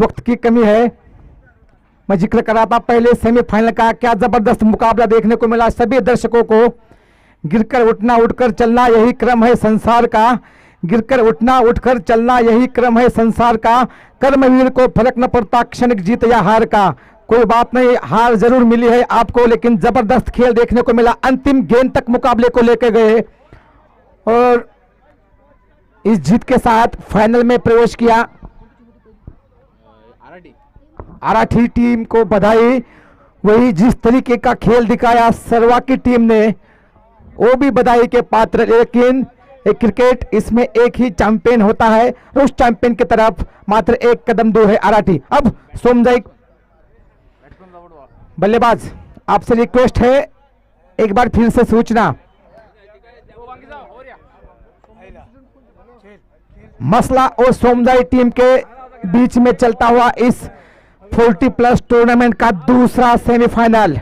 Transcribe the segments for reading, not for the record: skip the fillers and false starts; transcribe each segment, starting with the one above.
वक्त की कमी है। मैं जिक्र कर रहा था पहले सेमीफाइनल का, क्या जबरदस्त मुकाबला देखने को मिला। सभी दर्शकों को गिरकर उठना उठकर चलना यही क्रम है संसार का, गिरकर उठना उठकर चलना यही क्रम है संसार का। कर्मवीर को फर्क न पड़ता क्षणिक जीत या हार का। कोई बात नहीं, हार जरूर मिली है आपको, लेकिन जबरदस्त खेल देखने को मिला। अंतिम गेंद तक मुकाबले को लेकर गए और इस जीत के साथ फाइनल में प्रवेश किया। आराठी टीम को बधाई। वही जिस तरीके का खेल दिखाया सरवा की टीम ने, वो भी बधाई के पात्र। लेकिन एक क्रिकेट इसमें एक ही चैंपियन होता है, उस चैंपियन की तरफ मात्र एक कदम दूर है आराठी। अब सोमजय बल्लेबाज, आपसे रिक्वेस्ट है एक बार फिर से सूचना। मसला और सोमजय टीम के बीच में चलता हुआ इस 40+ टूर्नामेंट का दूसरा सेमीफाइनल।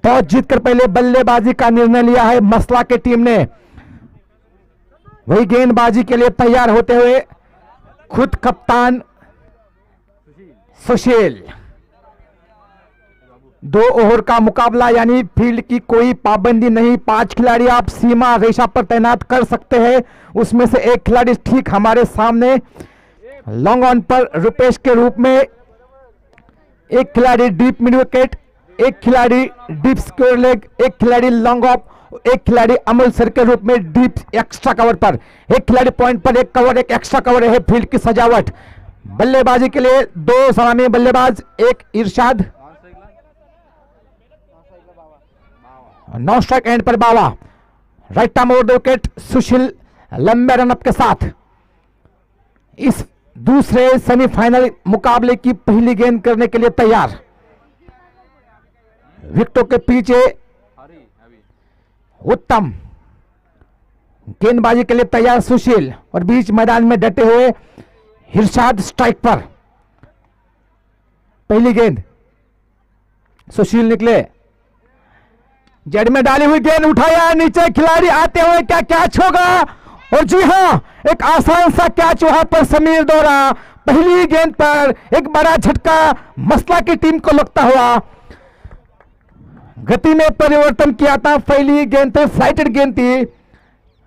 टॉस जीतकर पहले बल्लेबाजी का निर्णय लिया है मसला की टीम ने। वही गेंदबाजी के लिए तैयार होते हुए खुद कप्तान सुशील। 2 ओवर का मुकाबला, यानी फील्ड की कोई पाबंदी नहीं। 5 खिलाड़ी आप सीमा रेखा पर तैनात कर सकते हैं, उसमें से एक खिलाड़ी ठीक हमारे सामने लॉन्ग ऑन पर रुपेश के रूप में, एक खिलाड़ी डीप मिड विकेट, एक खिलाड़ी डीप स्क्वायर लेग, एक खिलाड़ी लॉन्ग ऑफ, एक खिलाड़ी अमल सर के रूप में डीप एक्स्ट्रा कवर पर, एक खिलाड़ी पॉइंट पर, एक कवर, एक एक्स्ट्रा कवर है फील्ड की सजावट। बल्लेबाजी के लिए 2 सलामी बल्लेबाज, एक इरशाद, नॉन स्ट्राइक एंड पर Bawa, right arm over the wicket Sushil लंबे रनअप के साथ इस दूसरे सेमीफाइनल मुकाबले की पहली गेंद करने के लिए तैयार। विकेटों के पीछे उत्तम, गेंदबाजी के लिए तैयार सुशील और बीच मैदान में डटे हुए इरशाद स्ट्राइक पर। पहली गेंद सुशील निकले, जड़ में डाली हुई गेंद उठाया, नीचे खिलाड़ी आते हुए क्या कैच होगा, और जी हां एक आसान सा कैच वहां पर समीर द्वारा। पहली गेंद पर एक बड़ा झटका मसला की टीम को लगता हुआ। गति में परिवर्तन किया था, पहली गेंद थी फ्लाइटेड गेंद थी,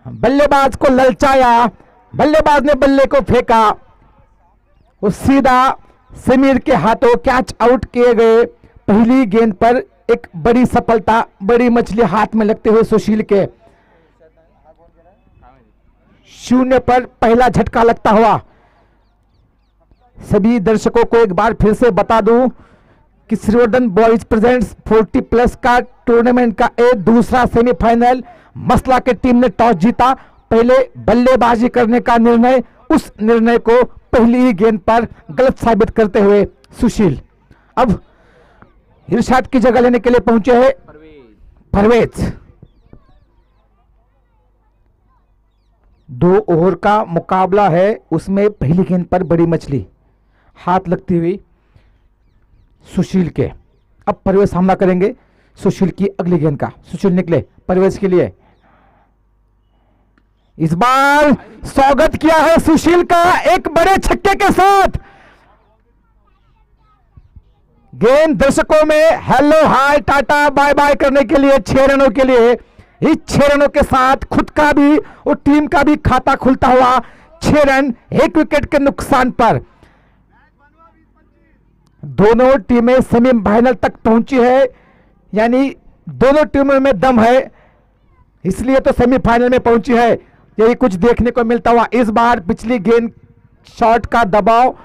बल्लेबाज को ललचाया, बल्लेबाज ने बल्ले को फेंका, वो सीधा समीर के हाथों कैच आउट किए गए। पहली गेंद पर एक बड़ी सफलता, बड़ी मछली हाथ में लगते हुए सुशील के। 0 पर पहला झटका लगता हुआ। सभी दर्शकों को एक बार फिर से बता दूं कि श्रीवर्धन बॉयज प्रेजेंट्स 40+ का टूर्नामेंट का एक दूसरा सेमीफाइनल। मसला की टीम ने टॉस जीता, पहले बल्लेबाजी करने का निर्णय, उस निर्णय को पहली ही गेंद पर गलत साबित करते हुए सुशील अब इरशाद की जगह लेने के लिए पहुंचे हैं परवेज। 2 ओवर का मुकाबला है, उसमें पहली गेंद पर बड़ी मछली हाथ लगती हुई सुशील के। अब परवेज सामना करेंगे सुशील की अगली गेंद का। सुशील निकले परवेज के लिए, इस बार स्वागत किया है सुशील का एक बड़े छक्के के साथ। गेंद दर्शकों में hello hi tata bye bye करने के लिए 6 रनों के लिए। इस 6 रनों के साथ खुद का भी और टीम का भी खाता खुलता हुआ 6 रन 1 विकेट के नुकसान पर। दोनों टीमें सेमीफाइनल तक पहुंची है, यानी दोनों टीमों में दम है, इसलिए तो सेमीफाइनल में पहुंची है। यही कुछ देखने को मिलता हुआ। इस बार पिछली गेंद शॉट का दबाव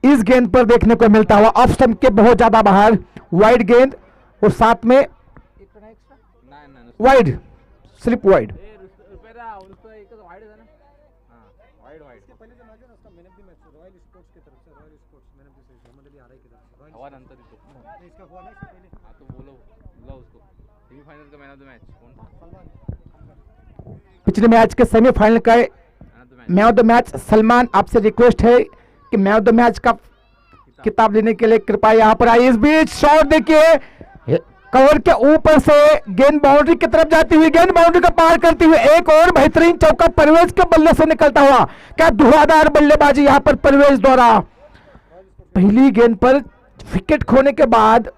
इस गेंद पर देखने को मिलता हुआ। ऑफ स्टंप के बहुत ज्यादा बाहर, वाइड गेंद और साथ में वाइड, स्लिप वाइड। पिछले मैच के सेमीफाइनल का man of the match Salman, आपसे रिक्वेस्ट है कि मैन ऑफ द मैच का किताब लेने के लिए कृपया यहां पर आइए। इस बीच शॉट देखिए, कवर के ऊपर से गेंद बाउंड्री की तरफ जाती हुई, गेंद बाउंड्री का पार करती हुई एक और बेहतरीन चौका परवेज के बल्ले से निकलता हुआ। क्या धुआंधार बल्लेबाजी यहां पर परवेज द्वारा। पहली गेंद पर विकेट खोने के बाद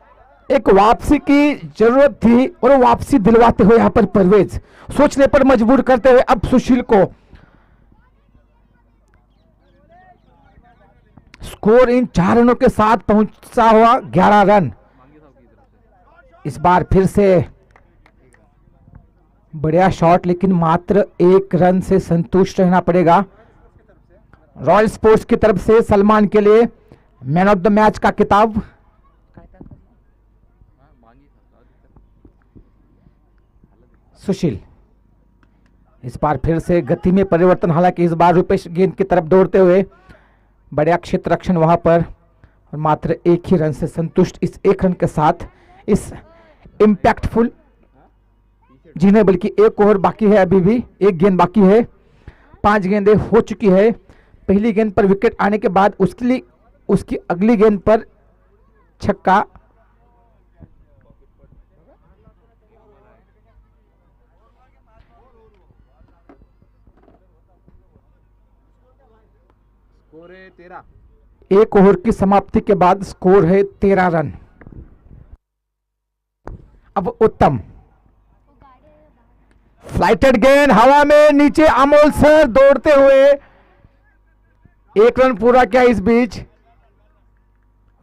एक वापसी की जरूरत थी और वो वापसी दिलवाते हुए यहां पर परवेज सोचने पर मजबूर करते हुए अब सुशील को स्कोर इन 4 रनों के साथ पहुंचा हुआ 11 रन। इस बार फिर से बढ़िया शॉट, लेकिन मात्र 1 रन से संतुष्ट रहना पड़ेगा। रॉयल स्पोर्ट्स की तरफ से सलमान के लिए मैन ऑफ द मैच का खिताब। सुशील इस बार फिर से गति में परिवर्तन, हालांकि इस बार रुपेश गेंद की तरफ दौड़ते हुए बढ़िया क्षेत्र रक्षण वहां पर, और मात्र 1 ही रन से संतुष्ट इस 1 रन के साथ इस इंपैक्टफुल जी नहीं बल्कि 1 ओवर बाकी है, अभी भी 1 गेंद बाकी है। 5 गेंदें हो चुकी है। पहली गेंद पर विकेट आने के बाद उसकी अगली गेंद पर छक्का। स्कोर है 13। 1 ओवर की समाप्ति के बाद स्कोर है 13 रन। अब उत्तम फ्लाइटेड गेंद हवा में नीचे, अमोल सर दौड़ते हुए 1 रन पूरा किया। इस बीच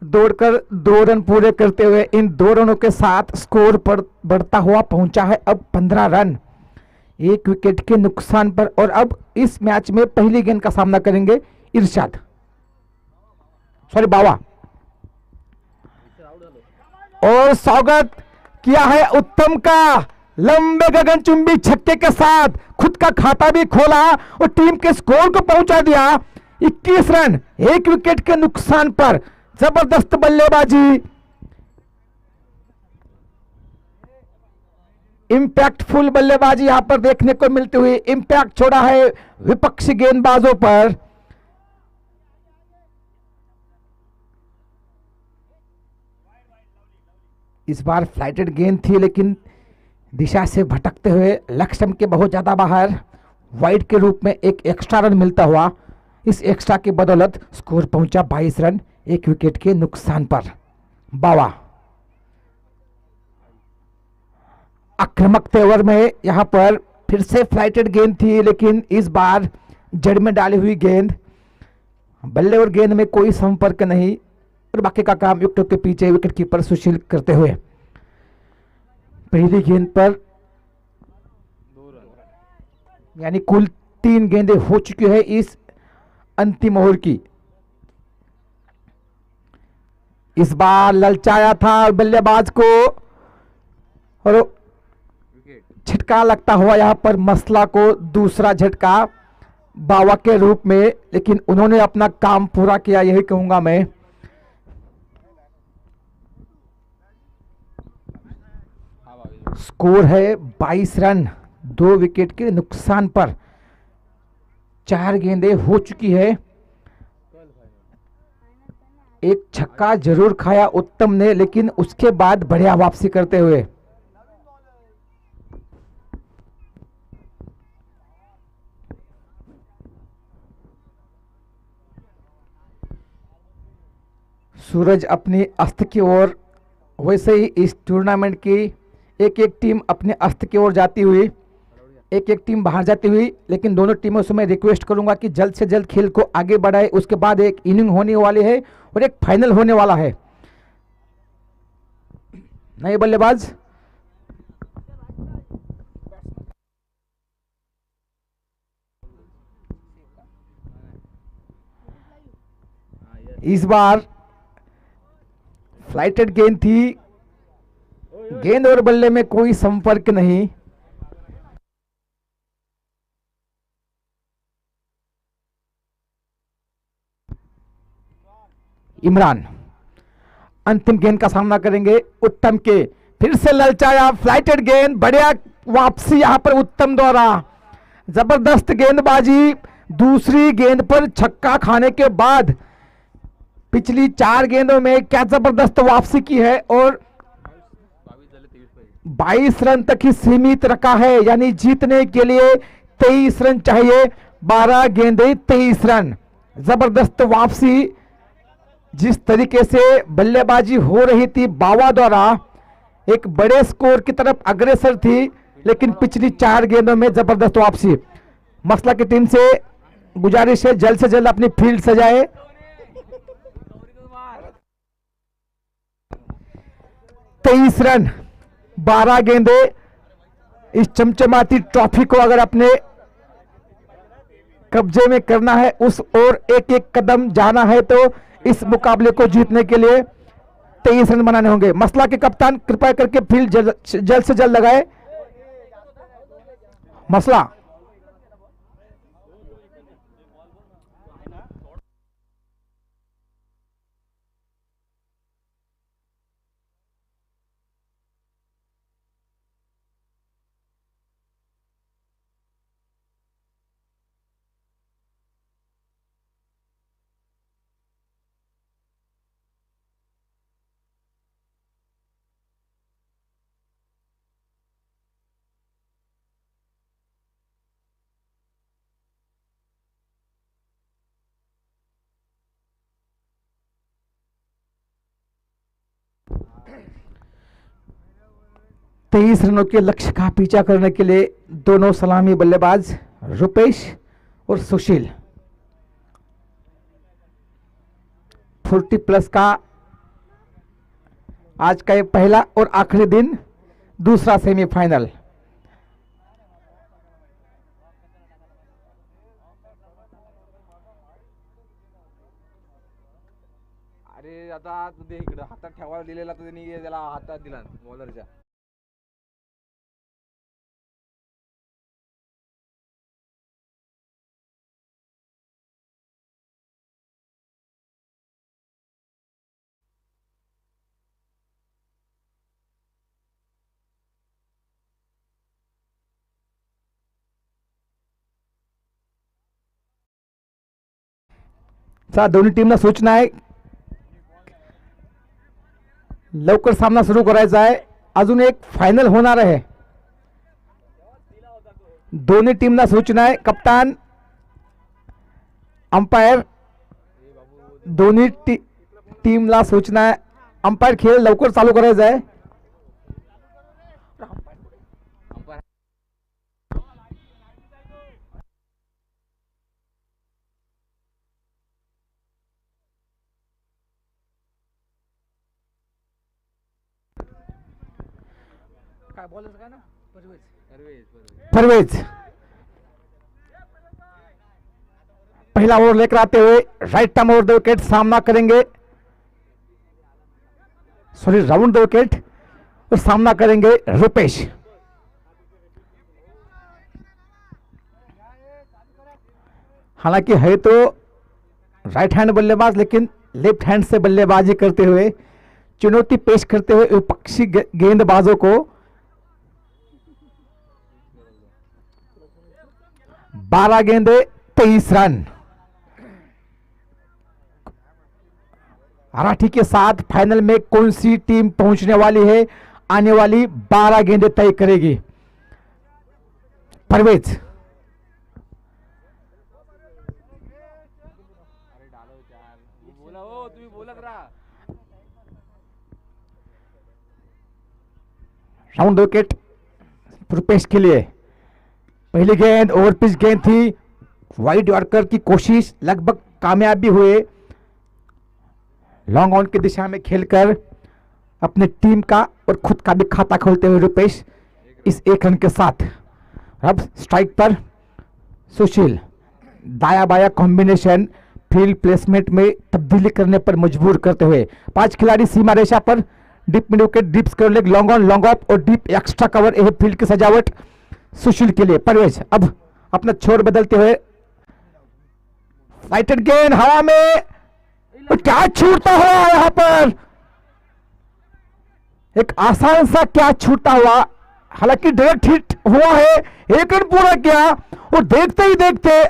दौड़कर 2 रन पूरे करते हुए इन 2 रनों के साथ स्कोर पर बढ़ता हुआ पहुंचा है अब 15 रन, 1 विकेट के नुकसान पर। और अब इस मैच में पहली गेंद का सामना करेंगे इरशाद, सॉरी बावा, और स्वागत किया है उत्तम का लंबे गगनचुंबी छक्के के साथ, खुद का खाता भी खोला और टीम के स्कोर को पहुंचा दिया 21 रन 1 विकेट के नुकसान पर। जबरदस्त बल्लेबाजी, इंपैक्टफुल बल्लेबाजी यहां पर देखने को मिलती हुई। इंपैक्ट छोड़ा है विपक्षी गेंदबाजों पर। इस बार फ्लाइटेड गेंद थी, लेकिन दिशा से भटकते हुए लक्ष्य के बहुत ज्यादा बाहर वाइड के रूप में एक एक्स्ट्रा रन मिलता हुआ। इस एक्स्ट्रा की बदौलत स्कोर पहुंचा 22 रन 1 विकेट के नुकसान पर। बावा आक्रामक तेवर में यहां पर फिर से फ्लाइटेड गेंद थी, लेकिन इस बार जड़ में डाली हुई गेंद, बल्ले और गेंद में कोई संपर्क नहीं, और बाकी का काम विकेटों के पीछे विकेट कीपर सुशील करते हुए। पहली गेंद पर 2 रन, यानी कुल 3 गेंदें हो चुकी है इस अंतिम ओवर की। इस बार ललचाया था बल्लेबाज को और विकेट। झटका लगता हुआ यहां पर मसला को, दूसरा झटका बावा के रूप में, लेकिन उन्होंने अपना काम पूरा किया, यही कहूंगा मैं। स्कोर है 22 रन 2 विकेट के नुकसान पर। 4 गेंदें हो चुकी है। एक छक्का जरूर खाया उत्तम ने, लेकिन उसके बाद बढ़िया वापसी करते हुए। सूरज अपनी अस्त की ओर, वैसे ही इस टूर्नामेंट की एक एक टीम अपने अस्त की ओर जाती हुई, एक एक टीम बाहर जाती हुई, लेकिन दोनों टीमों से मैं रिक्वेस्ट करूंगा कि जल्द से जल्द खेल को आगे बढ़ाए। उसके बाद एक इनिंग होने वाली है और एक फाइनल होने वाला है। नए बल्लेबाज इस बार फ्लाइटेड गेंद थी, गेंद और बल्ले में कोई संपर्क नहीं। इमरान अंतिम गेंद का सामना करेंगे उत्तम के। फिर से ललचाया, फ्लाइटेड गेंद, बढ़िया वापसी यहां पर उत्तम द्वारा। जबरदस्त गेंदबाजी, दूसरी गेंद पर छक्का खाने के बाद पिछली 4 गेंदों में क्या जबरदस्त वापसी की है और 22 रन तक ही सीमित रखा है, यानी जीतने के लिए 23 रन चाहिए। 12 गेंदें 23 रन, जबरदस्त वापसी जिस तरीके से बल्लेबाजी हो रही थी बावा द्वारा, एक बड़े स्कोर की तरफ अग्रसर थी, लेकिन पिछली 4 गेंदों में जबरदस्त वापसी। मसला की टीम से गुजारिश है जल्द से जल्द अपनी फील्ड सजाए। 23 रन, 12 गेंदे। इस चमचमाती ट्रॉफी को अगर अपने कब्जे में करना है, उस ओर एक एक कदम जाना है, तो इस मुकाबले को जीतने के लिए 23 रन बनाने होंगे। मसला के कप्तान कृपया करके फील्ड जल्द से जल्द लगाए। मसला तेईस रनों के लक्ष्य का पीछा करने के लिए दोनों सलामी बल्लेबाज रुपेश और सुशील 40+ का आज का ये पहला और आखिरी दिन, दूसरा सेमीफाइनल। अरे आता तू दे इकडं, हातात ठेवायला दिलेला तर त्यांनी त्याला हातात दिला बॉलरच्या. दोन्ही टीमला सूचना आहे, लवकर सामना सुरू करायचा आहे. अजून एक फायनल होणार आहे. दोन्ही टीमला सूचना आहे, कप्तान, अंपायर, दोन्ही टीमला सूचना आहे, अंपायर खेळ लवकर चालू करायचा आहे. काय बोलायचं काय ना, परवेज पहला ओवर लेकर आते हुए राइट टर्म ओवर 2 विकेट सामना करेंगे, सॉरी राउंड 2 विकेट, और सामना करेंगे रुपेश. हालांकि है तो राइट हैंड बल्लेबाज, लेकिन लेफ्ट हैंड से बल्लेबाजी करते हुए चुनौती पेश करते हुए विपक्षी गेंदबाजों को 12 गेंदे 23 रन. मराठी के साथ फाइनल में कौन सी टीम पहुंचने वाली है, आने वाली 12 गेंदे तय करेगी. परवेज राउंड 2 विकेट रुपेश के लिए. पहली गेंद ओवर पिच गेंद थी, वाइड यॉर्कर की कोशिश लगभग कामयाब भी हुए. लॉन्ग ऑन की दिशा में खेलकर अपने टीम का और खुद का भी खाता खोलते हुए रुपेश इस 1 रन के साथ. अब स्ट्राइक पर सुशील, दाया बाया कॉम्बिनेशन फील्ड प्लेसमेंट में तब्दीली करने पर मजबूर करते हुए 5 खिलाड़ी सीमा रेखा पर. Deep mid wicket, deep square leg, long on, long off और डीप एक्स्ट्रा कवर, यह फील्ड की सजावट सुशील के लिए. परवेज अब अपना छोर बदलते हुए, फाइटेड गेंद हवा में, क्या छूटता हुआ यहां पर, एक आसान सा क्या छूटता हुआ. हालांकि डायरेक्ट हिट हुआ है, 1 रन पूरा किया, और देखते ही देखते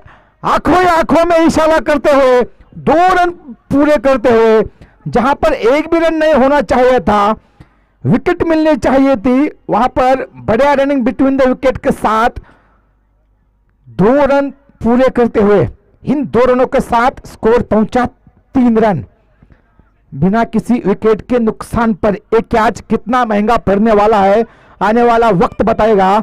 आंखों ही आंखों में इशारा करते हुए 2 रन पूरे करते हुए, जहां पर एक भी रन नहीं होना चाहिए था, विकेट मिलनी चाहिए थी, वहां पर बढ़िया रनिंग बिटवीन द विकेट के साथ 2 रन पूरे करते हुए इन 2 रनों के साथ स्कोर पहुंचा 3 रन. बिना किसी विकेट के नुकसान पर एक कैच कितना महंगा पड़ने वाला है, आने वाला वक्त बताएगा।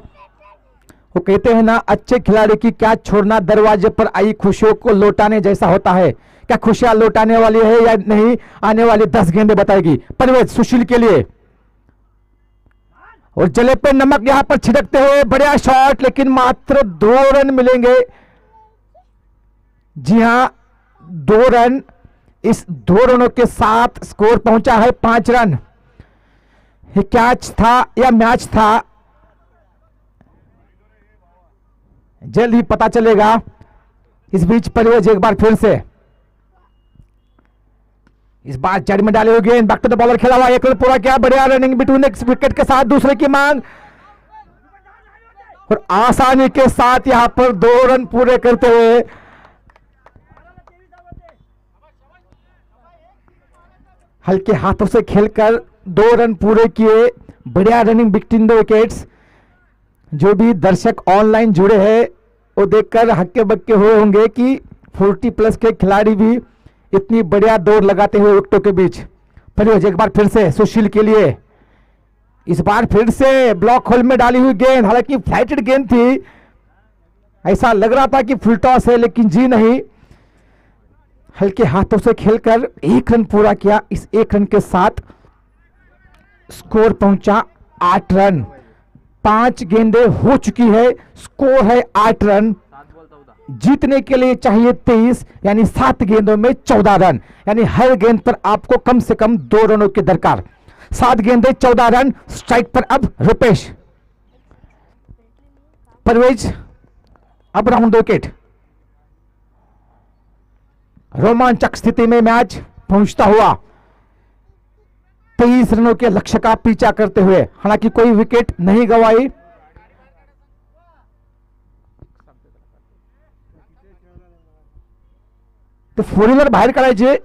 वो कहते हैं ना, अच्छे खिलाड़ी की कैच छोड़ना दरवाजे पर आई खुशियों को लौटाने जैसा होता है। क्या खुशियां लौटाने वाली है या नहीं, आने वाली 10 गेंदें बताएगी। परवेज सुशील के लिए, और जले पे नमक यहां पर छिड़कते हुए बढ़िया शॉट, लेकिन मात्र 2 रन मिलेंगे। जी हां, 2 रन। इस 2 रनों के साथ स्कोर पहुंचा है 5 रन। ये कैच था या मैच था, जल्द ही पता चलेगा। इस बीच परवेज एक बार फिर से, इस बार जड़ में डाले हुए गेंद, बैक टू द बॉलर खेला हुआ, 1 रन पूरा किया। बढ़िया रनिंग बिटवीन विकेट के साथ दूसरे की मांग, और आसानी के साथ यहां पर 2 रन पूरे करते हुए हल्के हाथों से खेलकर 2 रन पूरे किए। बढ़िया रनिंग बिटवीन द विकेट्स। जो भी दर्शक ऑनलाइन जुड़े हैं वो देखकर हक्के बक्के हुए होंगे कि 40 प्लस के खिलाड़ी भी इतनी बढ़िया दौड़ लगाते हुए विकेटों के बीच। फिर एक बार फिर से सुशील के लिए, इस बार फिर से ब्लॉक होल में डाली हुई गेंद, हालांकि फ्लाइटेड गेंद थी, ऐसा लग रहा था कि फुल टॉस है, लेकिन जी नहीं, हल्के हाथों से खेलकर 1 रन पूरा किया। इस 1 रन के साथ स्कोर पहुंचा 8 रन। 5 गेंदें हो चुकी है, स्कोर है 8 रन। जीतने के लिए चाहिए 23, यानी 7 गेंदों में 14 रन, यानी हर गेंद पर आपको कम से कम 2 रनों की दरकार। 7 गेंदें 14 रन। स्ट्राइक पर अब रुपेश। परवेज अब राउंड विकेट। रोमांचक स्थिति में मैच पहुंचता हुआ 23 रनों के लक्ष्य का पीछा करते हुए, हालांकि कोई विकेट नहीं गंवाई। तो 4 व्हीलर बाहेर काढायचे।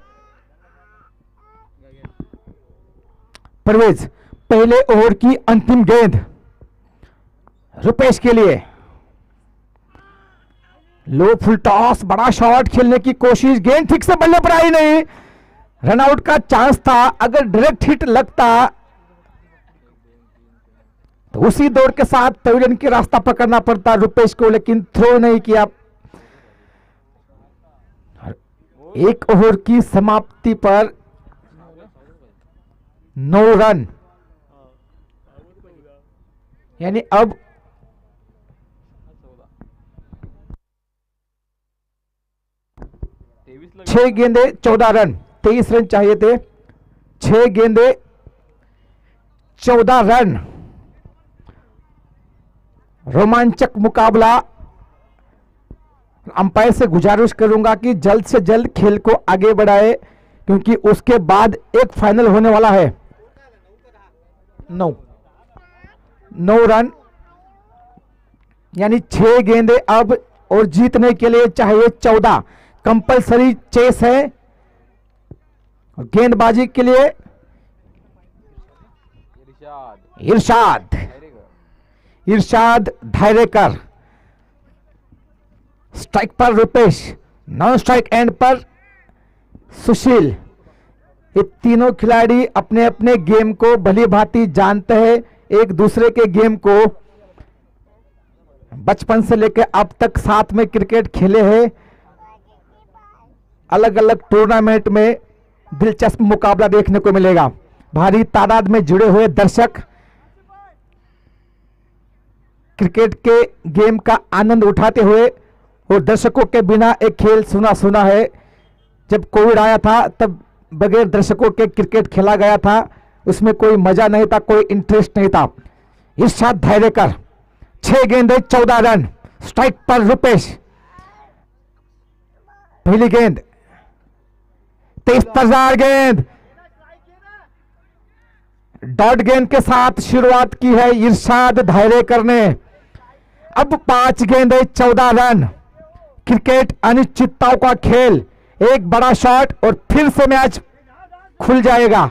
परवेज, पहले ओवर की अंतिम गेंद रुपेश के लिए। लो फुल टॉस, बड़ा शॉट खेलने की कोशिश, गेंद ठीक से बल्ले पर आई नहीं। रनआउट का चांस था, अगर डायरेक्ट हिट लगता तो उसी दौड़ के साथ पवेलियन की रास्ता पकड़ना पड़ता रुपेश को, लेकिन थ्रो नहीं किया। 1 ओवर की समाप्ति पर 9 रन, यानी अब 6 गेंदे 14 रन, 23 रन चाहिए थे। 6 गेंदे 14 रन। रोमांचक मुकाबला। अंपायर से गुजारिश करूंगा कि जल्द से जल्द खेल को आगे बढ़ाए, क्योंकि उसके बाद एक फाइनल होने वाला है। 9 रन, यानी 6 गेंदे अब, और जीतने के लिए चाहिए 14। कंपलसरी चेस है। गेंदबाजी के लिए इरशाद धायरेकर। स्ट्राइक पर रुपेश, नॉन स्ट्राइक एंड पर सुशील। ये तीनों खिलाड़ी अपने अपने गेम को भली भांति जानते हैं, एक दूसरे के गेम को बचपन से लेकर अब तक साथ में क्रिकेट खेले हैं। अलग अलग टूर्नामेंट में दिलचस्प मुकाबला देखने को मिलेगा। भारी तादाद में जुड़े हुए दर्शक क्रिकेट के गेम का आनंद उठाते हुए, और दर्शकों के बिना एक खेल सुना सुना है। जब कोविड आया था तब बगैर दर्शकों के क्रिकेट खेला गया था, उसमें कोई मजा नहीं था, कोई इंटरेस्ट नहीं था। इरशाद धायरेकर, 6 गेंदे 14 रन। स्ट्राइक पर रुपेश। पहली गेंद, तेज तर्रार गेंद, डॉट गेंद के साथ शुरुआत की है इरशाद धायरेकर ने। अब 5 गेंदे 14 रन। क्रिकेट अनिश्चितताओं का खेल, एक बड़ा शॉट और फिर से मैच खुल जाएगा।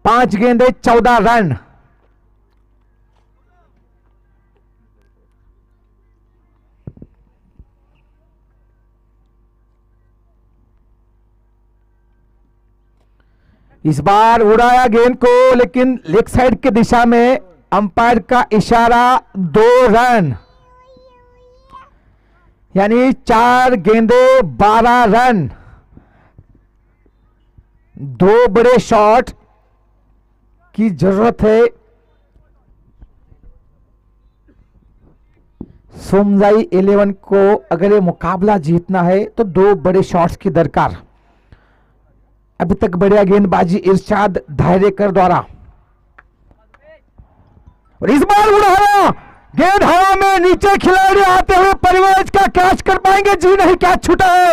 5 गेंदे 14 रन। इस बार उड़ाया गेंद को, लेकिन लेग साइड की दिशा में, अंपायर का इशारा 2 रन, यानी 4 गेंदे 12 रन। 2 बड़े शॉट की जरूरत है सोमजाई 11 को। अगर ये मुकाबला जीतना है तो 2 बड़े शॉट्स की दरकार। अभी तक बढ़िया गेंदबाजी इरशाद धायरेकर द्वारा, और इस बार उड़ाया गेंद हवा में, नीचे खिलाड़ी आते हुए परिवेश का कैच कर पाएंगे? जी नहीं, कैच छूटा है।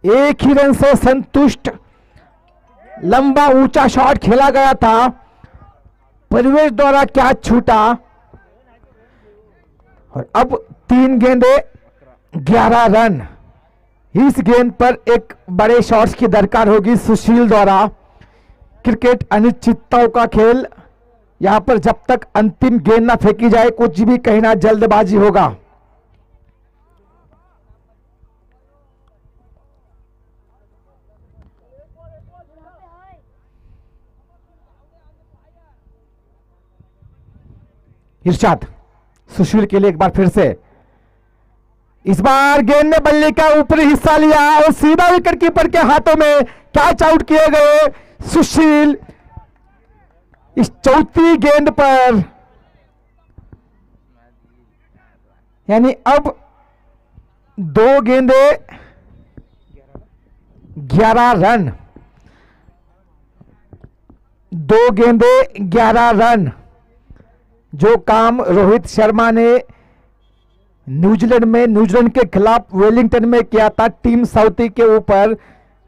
एक ही रन से संतुष्ट, लंबा ऊंचा शॉट खेला गया था, परिवेश द्वारा कैच छूटा। और अब 3 गेंदे 11 रन। इस गेंद पर एक बड़े शॉट्स की दरकार होगी सुशील द्वारा। क्रिकेट अनिश्चितताओं का खेल, यहां पर जब तक अंतिम गेंद ना फेंकी जाए कुछ भी कहना जल्दबाजी होगा। इरशाद सुशील के लिए एक बार फिर से, इस बार गेंद ने बल्ले का ऊपरी हिस्सा लिया और सीधा विकेट कीपर के हाथों में कैच आउट किए गए सुशील। इस चौथी गेंद पर, यानी अब 2 गेंदे 11 रन, 2 गेंदे 11 रन। जो काम रोहित शर्मा ने न्यूजीलैंड के खिलाफ वेलिंगटन में किया था, टीम साउथी के ऊपर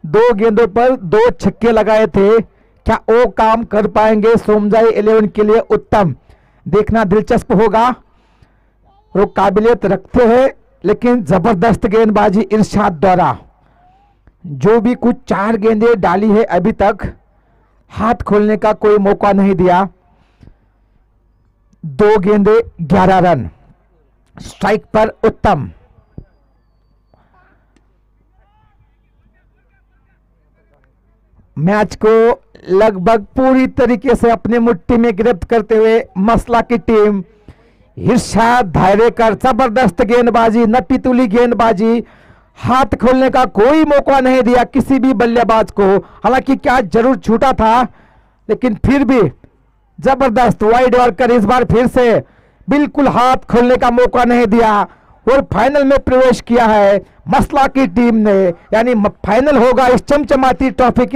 2 गेंदों पर 2 छक्के लगाए थे, क्या वो काम कर पाएंगे सोमजाई 11 के लिए? उत्तम, देखना दिलचस्प होगा। वो काबिलियत रखते हैं, लेकिन जबरदस्त गेंदबाजी इरशाद द्वारा। जो भी कुछ 4 गेंदें डाली है अभी तक, हाथ खोलने का कोई मौका नहीं दिया। 2 गेंदे 11 रन, स्ट्राइक पर उत्तम। मैच को लगभग पूरी तरीके से अपनी मुट्ठी में गिरफ्त करते हुए मसला की टीम। इरशाद धायरेकर, जबरदस्त गेंदबाजी, नपी तुली गेंदबाजी, हाथ खोलने का कोई मौका नहीं दिया किसी भी बल्लेबाज को। हालांकि कैच जरूर छूटा था, लेकिन फिर भी जबरदस्त वाइड वर्कर। इस बार फिर से बिल्कुल हाथ खोलने का मौका नहीं दिया और फाइनल में प्रवेश किया है मसला की टीम ने, यानी फाइनल होगा इस चमचमाती ट्रॉफी के लिए।